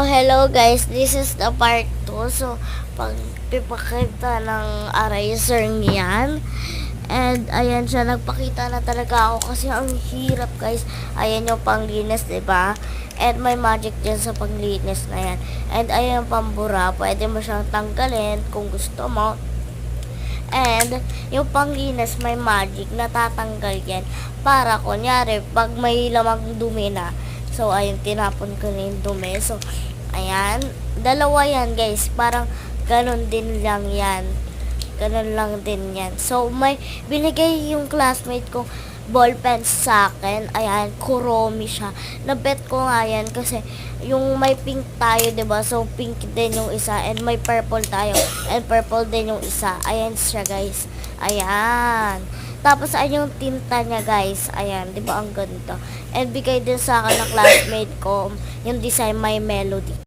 Hello guys, this is the part 2. So, pagpipakita ng eraser niyan. And, ayan siya, nagpakita na talaga ako kasi ang hirap guys. Ayan yung panglinis, diba? And may magic dyan sa panglinis na yan. And, ayan yung pambura, pwede mo siyang tanggalin kung gusto mo. And, yung panglinis may magic, natatanggal yan. Para, kunyari, pag may lamang dumi na, so, ayun, tinapon ko na yung dumi. So, ayan. Dalawa yan, guys. Parang, ganun din lang yan. Ganun lang din yan. So, may binigay yung classmate ko ball pen sa akin. Ayan, Kuromi siya. Nabet ko nga yan kasi yung may pink tayo, diba? So, pink din yung isa. And may purple tayo. And purple din yung isa. Ayan siya, guys. Ayan. Tapos, ayun yung tinta niya, guys. Ayan, di ba ang ganda? And bigay din sa akin ng classmate ko, yung design may melody.